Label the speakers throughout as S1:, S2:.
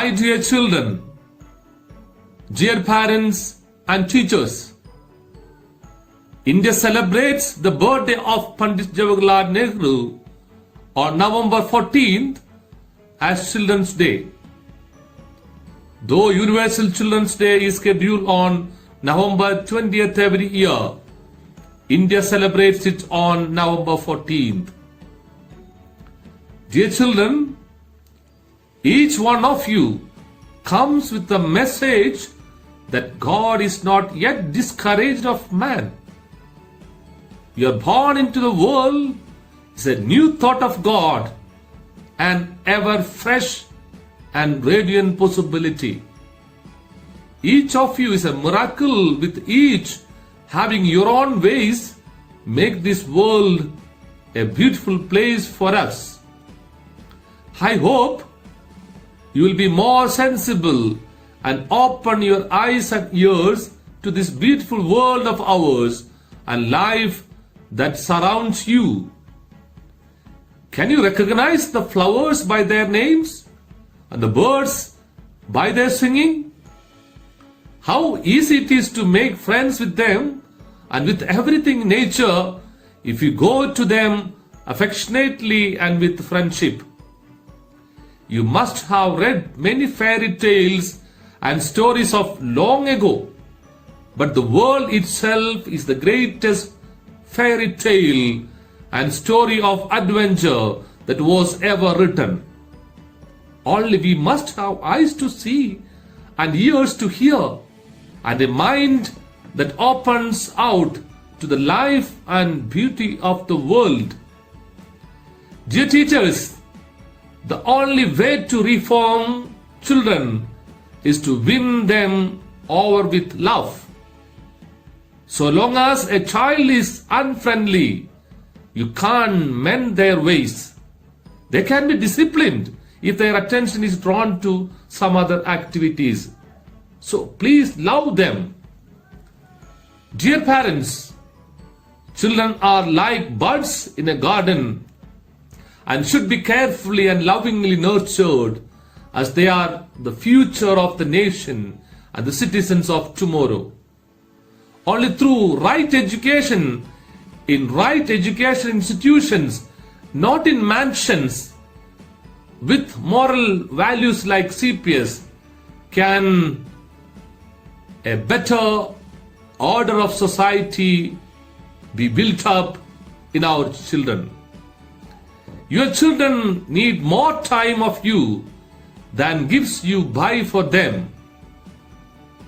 S1: My dear children, dear parents and teachers, India celebrates the birthday of Pandit Jawaharlal Nehru on November 14th as Children's Day. Though Universal Children's Day is scheduled on November 20th every year, India celebrates it on November 14th. Dear children, each one of you comes with the message that God is not yet discouraged of man. You are born into the world is a new thought of God, an ever fresh and radiant possibility. Each of you is a miracle, with each having your own ways make this world a beautiful place for us. I hope you will be more sensible and open your eyes and ears to this beautiful world of ours and life that surrounds you. Can you recognize the flowers by their names and the birds by their singing? How easy it is to make friends with them and with everything in nature if you go to them affectionately and with friendship. You must have read many fairy tales and stories of long ago, but the world itself is the greatest fairy tale and story of adventure that was ever written. Only we must have eyes to see and ears to hear and a mind that opens out to the life and beauty of the world. Dear teachers, the only way to reform children is to win them over with love. So long as a child is unfriendly, you can't mend their ways. They can be disciplined if their attention is drawn to some other activities. So please love them. Dear parents, children are like buds in a garden and should be carefully and lovingly nurtured, as they are the future of the nation and the citizens of tomorrow. Only through right education in right education institutions, not in mansions, with moral values like CPS, can a better order of society be built up in our children. Your children need more time of you than gifts you buy for them.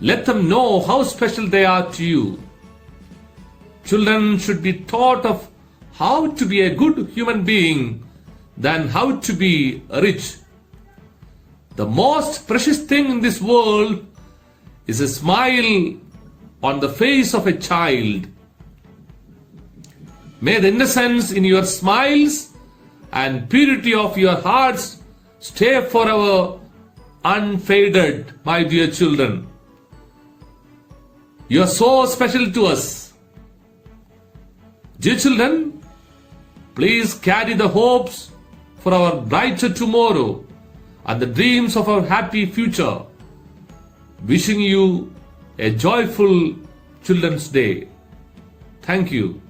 S1: Let them know how special they are to you. Children should be taught of how to be a good human being than how to be rich. The most precious thing in this world is a smile on the face of a child. May the innocence in your smiles and purity of your hearts stay forever unfaded, my dear children. You are so special to us. Dear children, please carry the hopes for our brighter tomorrow and the dreams of our happy future. Wishing you a joyful Children's Day. Thank you.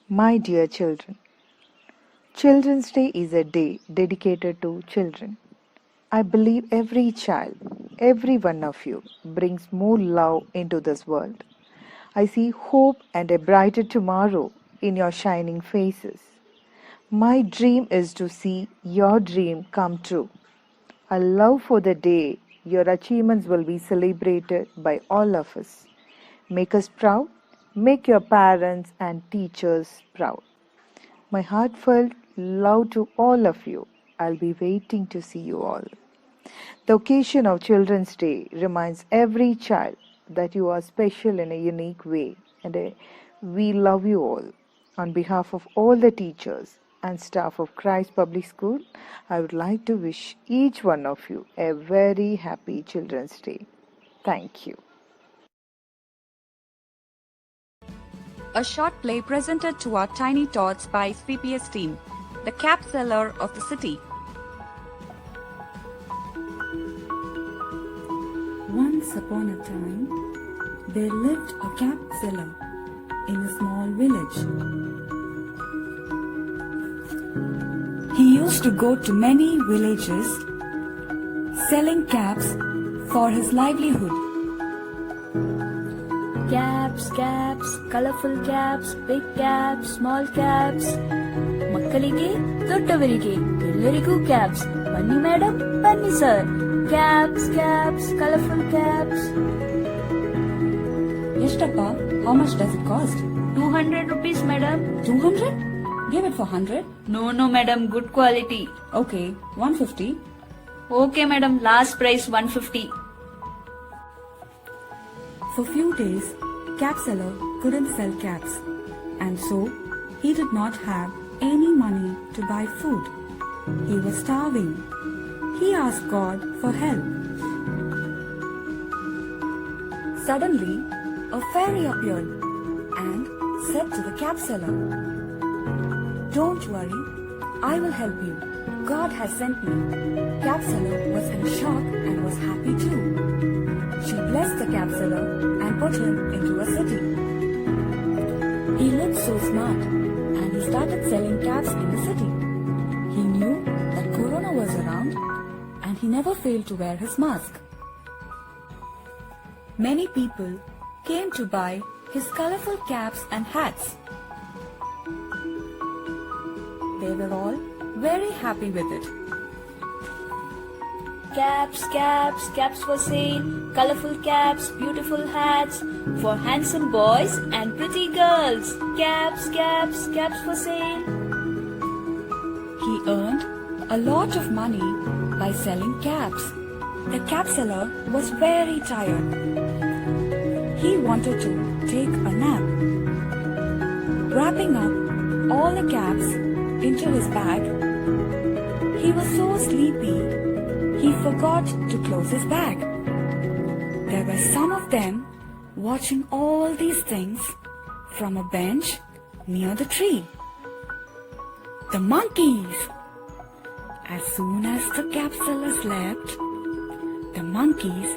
S2: My dear children, Children's Day is a day dedicated to children. I believe every child, every one of you, brings more love into this world. I see hope and a brighter tomorrow in your shining faces. My dream is to see your dream come true. I love for the day your achievements will be celebrated by all of us. Make us proud. Make your parents and teachers proud. My heartfelt love to all of you. I'll be waiting to see you all. The occasion of Children's Day reminds every child that you are special in a unique way, and we love you all. On behalf of all the teachers and staff of Christ Public School, I would like to wish each one of you a very happy Children's Day. Thank you.
S3: A short play presented to our tiny tots by CPS team, the cap seller of the city.
S4: Once upon a time, there lived a cap seller in a small village. He used to go to many villages selling caps for his livelihood.
S5: Caps, caps, colorful caps, big caps, small caps. ಮಕ್ಕಳಿಗೆ ದೊಡ್ಡವರಿಗೆ ಎಲ್ಲರಿಗೂ caps. ಬನ್ನಿ madam, ಬನ್ನಿ sir. Caps, caps, colourful caps.
S4: Yeshtappa, how much does it cost?
S5: 200 rupees, madam.
S4: 200? Give it for 100.
S5: No, madam, good quality.
S4: Okay, 150.
S5: Okay, madam, last price 150.
S4: For few days, cap seller couldn't sell caps, and so he did not have any money to buy food. He was starving. He asked God for help. Suddenly, a fairy appeared and said to the cap seller, "Don't worry, I will help you. God has sent me." Cap seller was in shock and was happy too. She blessed the cap seller and put him into a city. He looked so smart and he started selling caps in the city. He knew that Corona was around and he never failed to wear his mask. Many people came to buy his colorful caps and hats. They were all very happy with it.
S5: Caps, caps, caps for sale. Colorful caps, beautiful hats. For handsome boys and pretty girls. Caps, caps, caps for sale.
S4: He earned a lot of money by selling caps. The cap seller was very tired. He wanted to take a nap. Wrapping up all the caps into his bag, he was so sleepy he forgot to close his bag. There were some of them watching all these things from a bench near the tree. The monkeys! As soon as the cap seller slept, the monkeys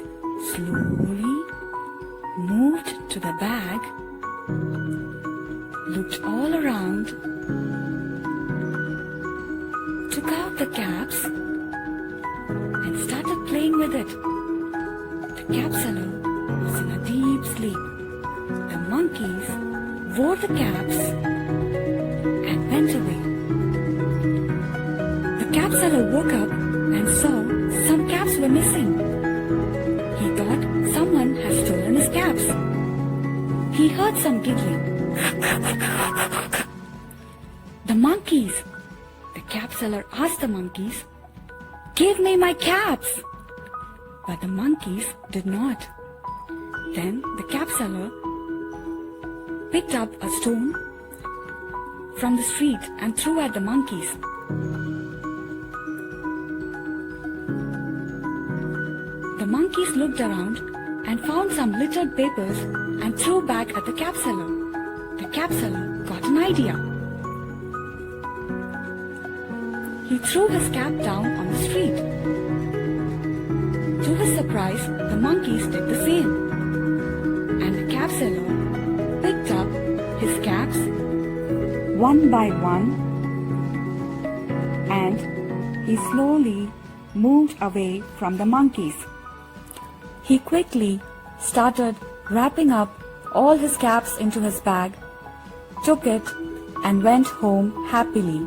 S4: slowly moved to the bag, looked all around, took out the caps, and started playing with it. The cap seller was in a deep sleep. The monkeys wore the caps and went away. The cap seller woke up and saw some caps were missing. He thought someone had stolen his caps. He heard some giggling. The monkeys! The cap seller asked the monkeys, "Give me my caps!" But the monkeys did not. Then the cap seller picked up a stone from the street and threw at the monkeys. The monkeys looked around and found some littered papers and threw back at the cap seller. The cap seller got an idea. He threw his cap down on the street. To his surprise, the monkeys did the same. And the cap seller picked up his caps one by one and he slowly moved away from the monkeys. He quickly started wrapping up all his caps into his bag, took it and went home happily.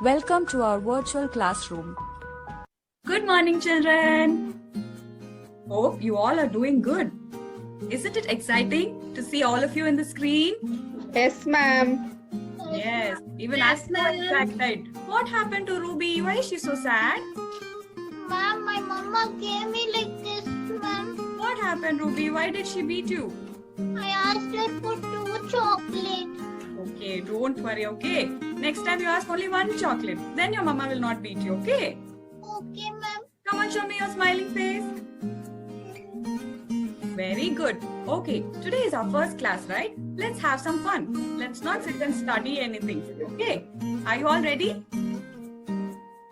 S3: Welcome to our virtual classroom.
S6: Good morning, children. Hope you all are doing good. Isn't it exciting to see all of you in the screen?
S7: Yes, ma'am.
S6: Yes, even I'm so excited. What happened to Ruby? Why is she so sad?
S7: Ma'am, my mama gave me like this, ma'am.
S6: What happened, Ruby? Why did she beat you?
S7: I asked her for 2 chocolates.
S6: Okay, don't worry, okay? Next time you ask only 1 chocolate. Then your mama will not beat you, okay?
S7: Okay, ma'am.
S6: Come on, show me your smiling face. Very good. Okay, today is our first class, right? Let's have some fun. Let's not sit and study anything. Okay, are you all ready?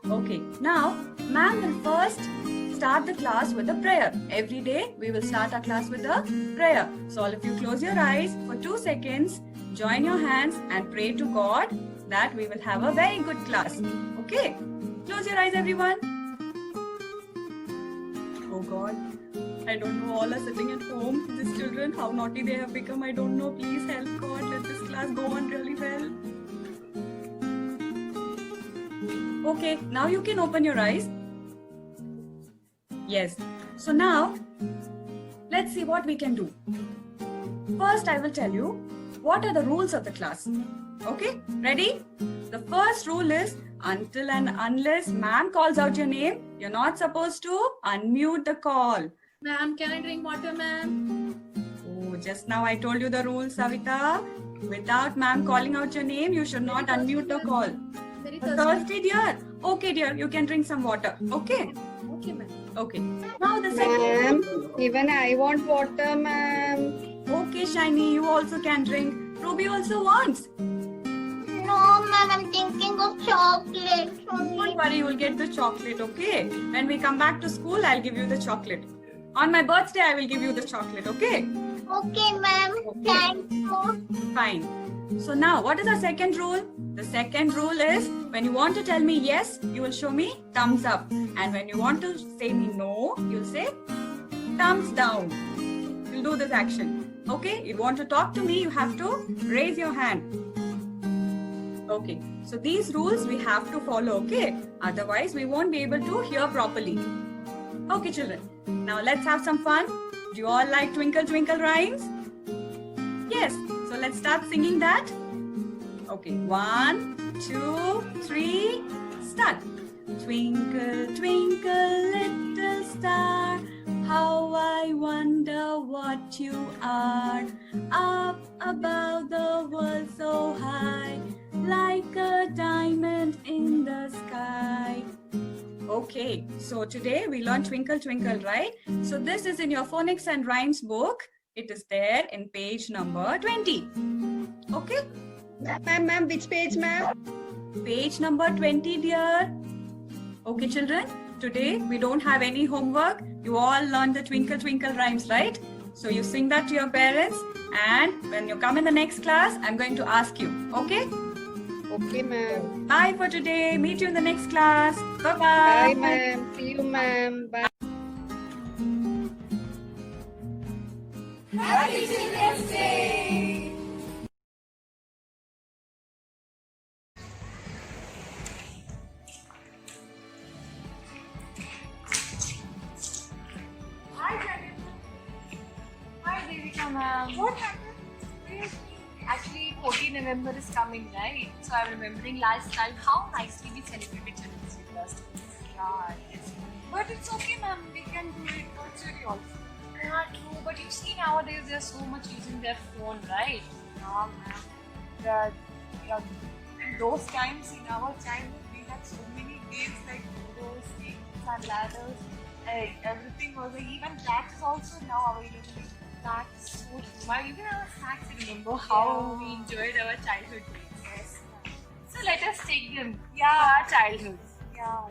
S6: Okay, now, ma'am will first start the class with a prayer. Every day, we will start our class with a prayer. So, all of you close your eyes for 2 seconds, join your hands and pray to God that we will have a very good class. Okay, close your eyes, everyone. Oh God, I don't know, all are sitting at home. These children, how naughty they have become, I don't know. Please help God, let this class go on really well. Okay, now you can open your eyes. Yes, so now, let's see what we can do. First, I will tell you what are the rules of the class. Okay, ready? The first rule is until and unless ma'am calls out your name, you're not supposed to unmute the call.
S8: Ma'am, can I drink water, ma'am?
S6: Oh, just now I told you the rules, Savita. Without ma'am calling out your name, you should not unmute the call.
S8: Very
S6: Thirsty, dear? Okay, dear, you can drink some water. Okay?
S8: Okay, ma'am.
S6: Okay. Now the second.
S9: Ma'am, even I want water, ma'am.
S6: Okay, Shiny, you also can drink. Ruby also wants.
S7: No, ma'am, I'm thinking of chocolate.
S6: Don't worry, you will get the chocolate, okay? When we come back to school, I'll give you the chocolate. On my birthday, I will give you the chocolate, okay?
S7: Okay, ma'am.
S6: Okay.
S7: Thank you.
S6: Fine. So now, what is our second rule? The second rule is, when you want to tell me yes, you will show me thumbs up. And when you want to say me no, you'll say thumbs down. You'll do this action. Okay? If you want to talk to me, you have to raise your hand. Okay. So these rules we have to follow, okay? Otherwise, we won't be able to hear properly. Okay, children. Now let's have some fun. Do you all like Twinkle Twinkle rhymes? Yes. So let's start singing that. Okay. 1, 2, 3, start. Twinkle, twinkle, little star, how I wonder what you are. Up above the world so high, like a diamond in the sky. Okay, so today we learned Twinkle Twinkle, right? So this is in your phonics and rhymes book. It is there in page number 20. Okay?
S9: Ma'am, which page, ma'am?
S6: Page number 20, dear. Okay, children, today we don't have any homework. You all learned the Twinkle Twinkle rhymes, right? So you sing that to your parents, and when you come in the next class, I'm going to ask you, okay?
S9: Okay, ma'am.
S6: Bye for today. Meet you in the next class. Bye-bye.
S9: Bye, ma'am. See you, ma'am. Bye.
S8: Hi, Devika, ma'am. What happened? Actually, 14 November is coming, right? So I'm remembering last time how nicely we celebrated Children's Day last year. Yeah, yes. But it's okay, ma'am. We can do it virtually also. Yeah, true. But you see nowadays they're so much using their phone, right? Yeah, ma'am. Yeah. In those times, in our childhood, we had so many games like Ludo, snakes and ladders. Everything was like, even that is also now available. That's so true. Even our snacks, I remember how we enjoyed our childhood days. Yes. So let us take them. Yeah, our childhoods. Yeah.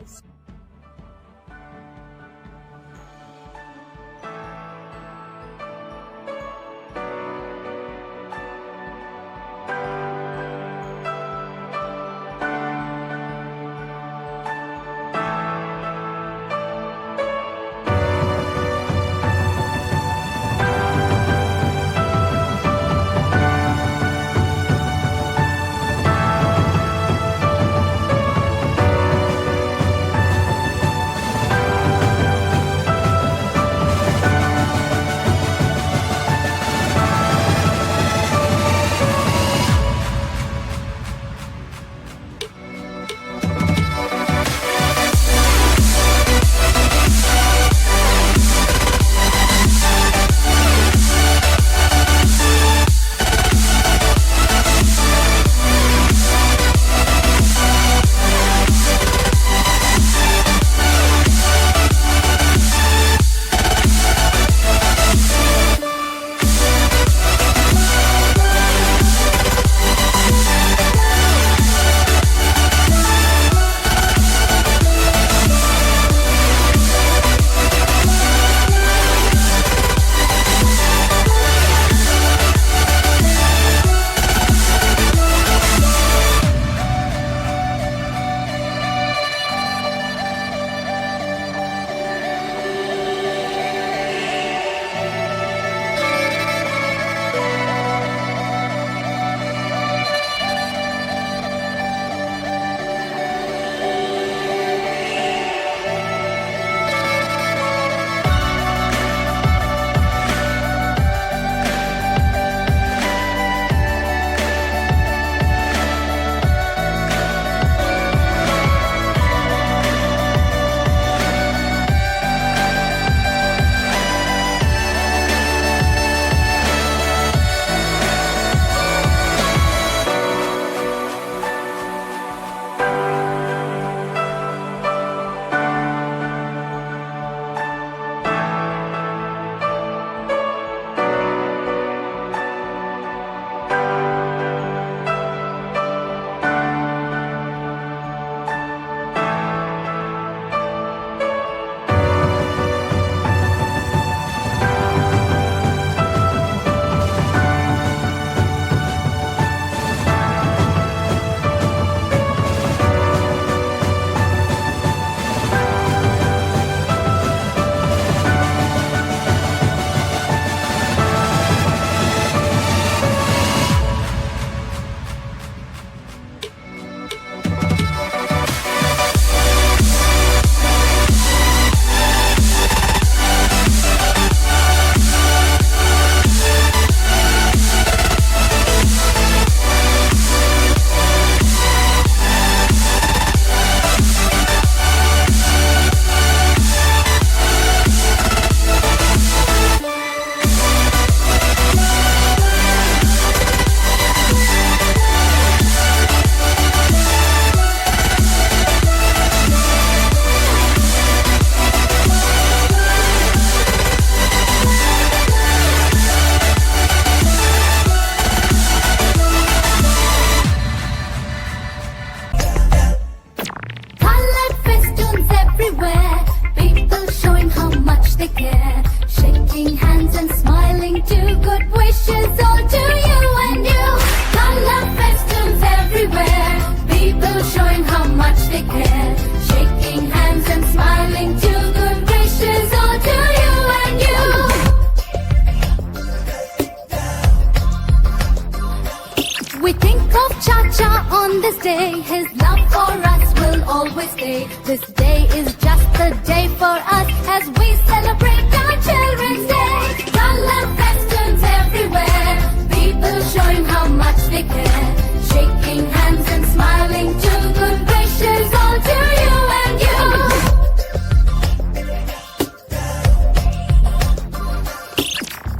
S5: We think of Cha-Cha on this day. His love for us will always stay. This day is just the day for us as we celebrate our Children's Day. Color festoons everywhere, people showing how much they care. Shaking hands and smiling too. Good wishes all to you and you.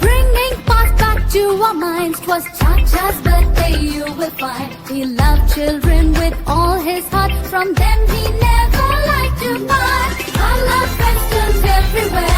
S5: Bringing past back to our minds, 'twas Cha-Cha's birthday, you will find. He loved children with all his heart. From them he never liked to part. Color festoons everywhere,